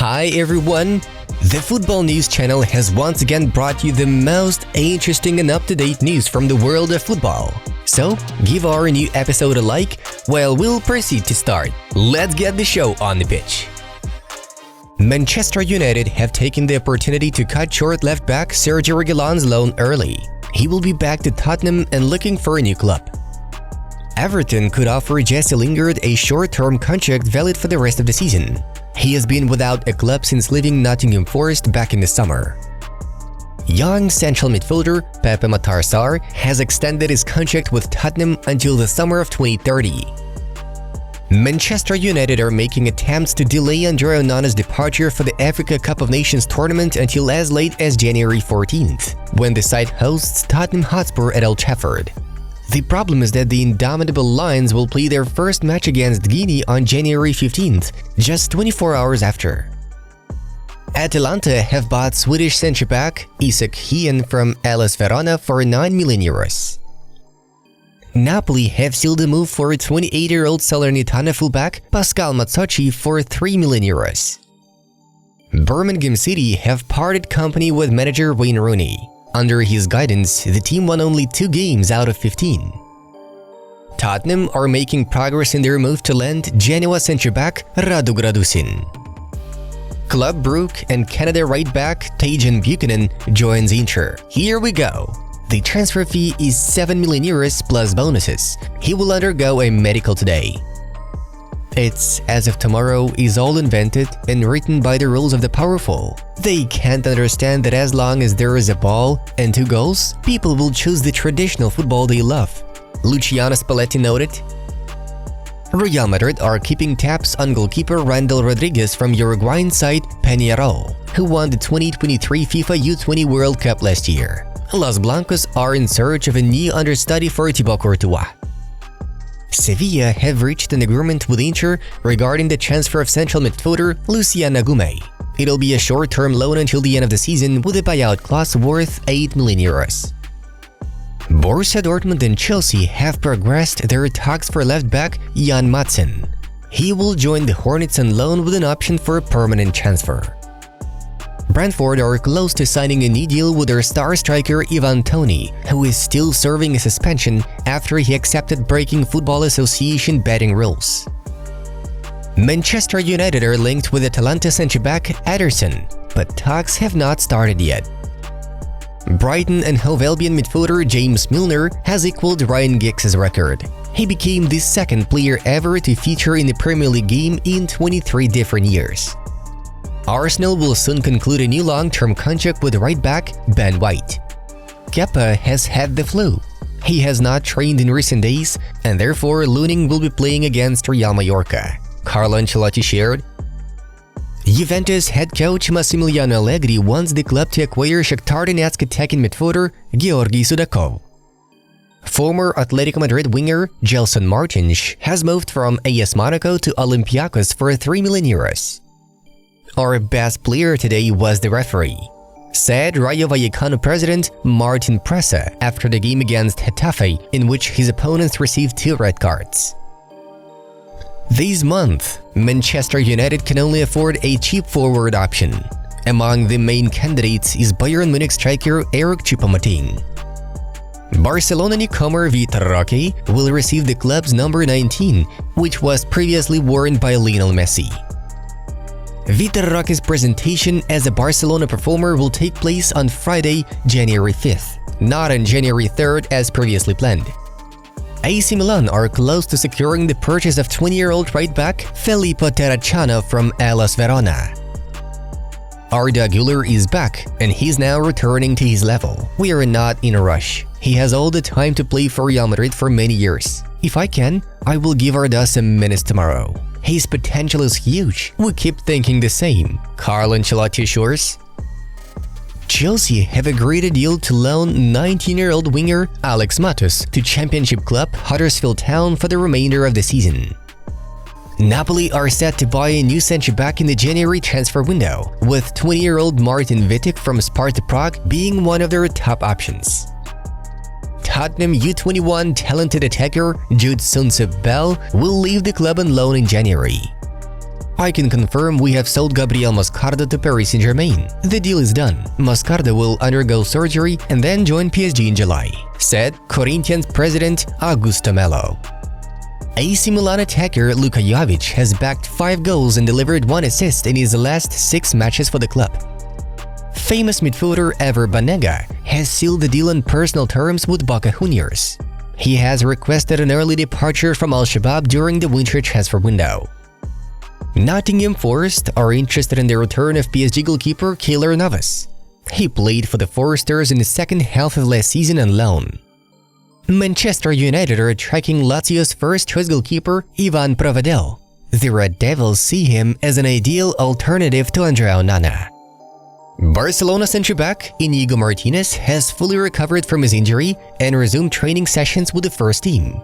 Hi everyone! The Football News channel has once again brought you the most interesting and up-to-date news from the world of football. So, give our new episode a like while we'll proceed to start. Let's get the show on the pitch. Manchester United have taken the opportunity to cut short left-back Sergio Reguilón's loan early. He will be back to Tottenham and looking for a new club. Everton could offer Jesse Lingard a short-term contract valid for the rest of the season. He has been without a club since leaving Nottingham Forest back in the summer. Young central midfielder Pepe Matar Sarr has extended his contract with Tottenham until the summer of 2030. Manchester United are making attempts to delay Andre Onana's departure for the Africa Cup of Nations tournament until as late as January 14th, when the side hosts Tottenham Hotspur at Old Trafford. The problem is that the indomitable Lions will play their first match against Guinea on January 15th, just 24 hours after. Atalanta have bought Swedish centre-back Isak Hien from Hellas Verona for €9 million. Napoli have sealed a move for 28-year-old Salernitana fullback Pascal Mazzocchi for €3 million. Birmingham City have parted company with manager Wayne Rooney. Under his guidance, the team won only 2 games out of 15. Tottenham are making progress in their move to land Genoa centre-back Radu Gradusin. Club Brugge and Canada right-back Tajon Buchanan joins Inter. Here we go! The transfer fee is €7 million plus bonuses. He will undergo a medical today. It's as if tomorrow is all invented and written by the rules of the powerful. They can't understand that as long as there is a ball and 2 goals, people will choose the traditional football they love. Luciano Spalletti noted. Real Madrid are keeping tabs on goalkeeper Randall Rodriguez from Uruguayan side Peñarol, who won the 2023 FIFA U20 World Cup last year. Los Blancos are in search of a new understudy for Thibaut Courtois. Sevilla have reached an agreement with Inter regarding the transfer of central midfielder Lucien Nagoumé. It'll be a short-term loan until the end of the season with a buyout clause worth €8 million. Borussia Dortmund and Chelsea have progressed their talks for left-back Jan Madsen. He will join the Hornets on loan with an option for a permanent transfer. Brentford are close to signing a new deal with their star striker Ivan Toney, who is still serving a suspension after he accepted breaking Football Association betting rules. Manchester United are linked with Atalanta centre-back Ederson, but talks have not started yet. Brighton and Hove Albion midfielder James Milner has equaled Ryan Giggs' record. He became the second player ever to feature in the Premier League game in 23 different years. Arsenal will soon conclude a new long-term contract with right-back Ben White. Kepa has had the flu. He has not trained in recent days, and therefore Luning will be playing against Real Mallorca, Carlo Ancelotti shared. Juventus head coach Massimiliano Allegri wants the club to acquire Shakhtar Donetsk attacking midfielder Georgi Sudakov. Former Atletico Madrid winger Gelson Martins has moved from AS Monaco to Olympiacos for €3 million. Our best player today was the referee, said Rayo Vallecano president Martin Presa after the game against Getafe, in which his opponents received 2 red cards. This month, Manchester United can only afford a cheap forward option. Among the main candidates is Bayern Munich striker Eric Choupo-Moting. Barcelona newcomer Vitor Roque will receive the club's number 19, which was previously worn by Lionel Messi. Vitor Roque's presentation as a Barcelona performer will take place on Friday, January 5th, not on January 3rd as previously planned. AC Milan are close to securing the purchase of 20-year-old right-back Filippo Terracciano from Hellas Verona. Arda Güler is back, and he's now returning to his level. We are not in a rush. He has all the time to play for Real Madrid for many years. If I can, I will give Arda some minutes tomorrow. His potential is huge. We keep thinking the same, Carlo Ancelotti assures. Chelsea have agreed a deal to loan 19-year-old winger Alex Matos to Championship club Huddersfield Town for the remainder of the season. Napoli are set to buy a new centre-back in the January transfer window, with 20-year-old Martin Vitek from Sparta Prague being one of their top options. Tottenham U21 talented attacker Jude Soonsup-Bell will leave the club on loan in January. I can confirm we have sold Gabriel Moscardo to Paris Saint-Germain. The deal is done. Moscardo will undergo surgery and then join PSG in July, said Corinthians president Augusto Melo. AC Milan attacker Luka Jovic has backed 5 goals and delivered 1 assist in his last 6 matches for the club. Famous midfielder Ever Banega has sealed the deal on personal terms with Boca Juniors. He has requested an early departure from Al-Shabaab during the winter transfer window. Nottingham Forest are interested in the return of PSG goalkeeper Keylor Navas. He played for the Foresters in the second half of last season on loan. Manchester United are tracking Lazio's first-choice goalkeeper Ivan Provedel. The Red Devils see him as an ideal alternative to Andrea Onana. Barcelona centre-back Inigo Martinez has fully recovered from his injury and resumed training sessions with the first team.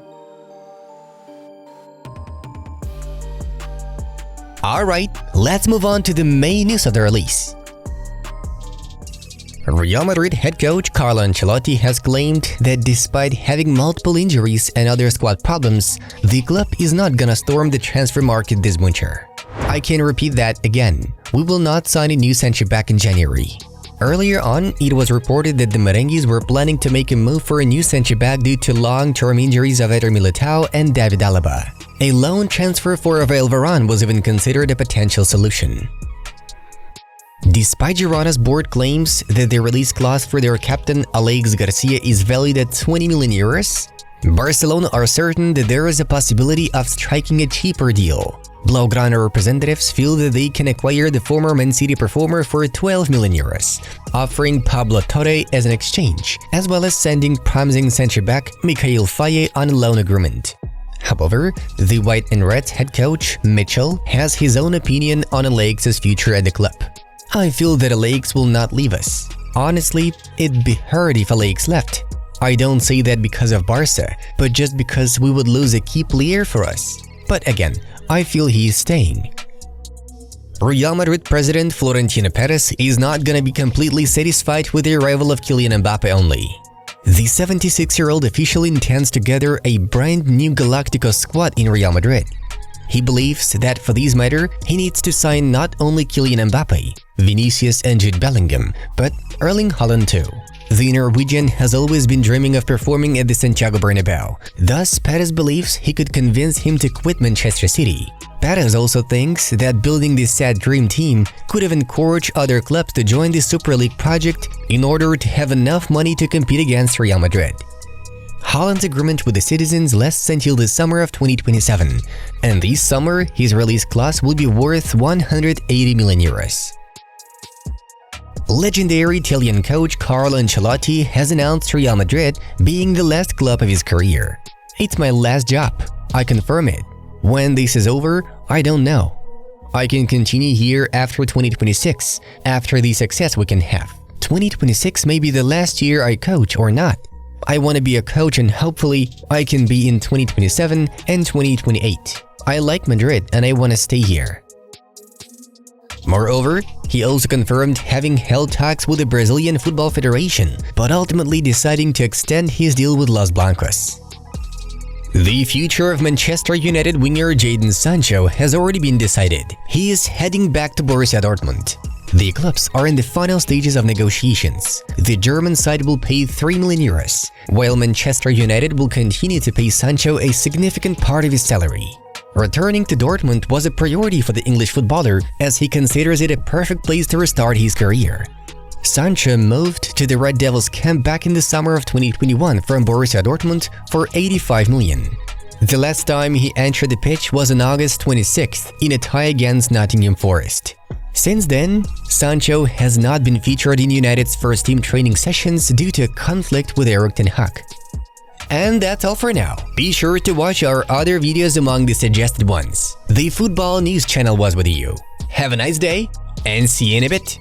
Alright, let's move on to the main news of the release. Real Madrid head coach Carlo Ancelotti has claimed that despite having multiple injuries and other squad problems, the club is not gonna storm the transfer market this winter. I can repeat that again, we will not sign a new centre-back in January. Earlier on, it was reported that the Merengues were planning to make a move for a new centre-back due to long-term injuries of Eder Militao and David Alaba. A loan transfer for Raphael Varane was even considered a potential solution. Despite Girona's board claims that the release clause for their captain Aleix Garcia is valued at 20 million euros, Barcelona are certain that there is a possibility of striking a cheaper deal. Blaugrana representatives feel that they can acquire the former Man City performer for 12 million euros, offering Pablo Torre as an exchange, as well as sending promising centre-back Mikayil Faye on a loan agreement. However, the White and Reds head coach, Michel, has his own opinion on Aleix's future at the club. I feel that Aleix will not leave us. Honestly, it'd be hard if Aleix left. I don't say that because of Barça, but just because we would lose a key player for us. But again, I feel he is staying. Real Madrid president Florentino Perez is not gonna be completely satisfied with the arrival of Kylian Mbappe only. The 76-year-old officially intends to gather a brand new Galacticos squad in Real Madrid. He believes that for this matter, he needs to sign not only Kylian Mbappe, Vinicius and Jude Bellingham, but Erling Haaland too. The Norwegian has always been dreaming of performing at the Santiago Bernabeu. Thus, Perez believes he could convince him to quit Manchester City. Perez also thinks that building this sad dream team could have encouraged other clubs to join the Super League project in order to have enough money to compete against Real Madrid. Haaland's agreement with the citizens lasts until the summer of 2027, and this summer his release clause will be worth 180 million euros. Legendary Italian coach Carlo Ancelotti has announced Real Madrid being the last club of his career. It's my last job, I confirm it. When this is over, I don't know. I can continue here after 2026, after the success we can have. 2026 may be the last year I coach or not. I want to be a coach and hopefully I can be in 2027 and 2028. I like Madrid and I want to stay here. Moreover, he also confirmed having held talks with the Brazilian Football Federation, but ultimately deciding to extend his deal with Los Blancos. The future of Manchester United winger Jadon Sancho has already been decided. He is heading back to Borussia Dortmund. The clubs are in the final stages of negotiations. The German side will pay 3 million euros, while Manchester United will continue to pay Sancho a significant part of his salary. Returning to Dortmund was a priority for the English footballer as he considers it a perfect place to restart his career. Sancho moved to the Red Devils camp back in the summer of 2021 from Borussia Dortmund for 85 million. The last time he entered the pitch was on August 26th in a tie against Nottingham Forest. Since then, Sancho has not been featured in United's first-team training sessions due to a conflict with Erik ten Hag. And that's all for now. Be sure to watch our other videos among the suggested ones. The Football News channel was with you. Have a nice day, and see you in a bit.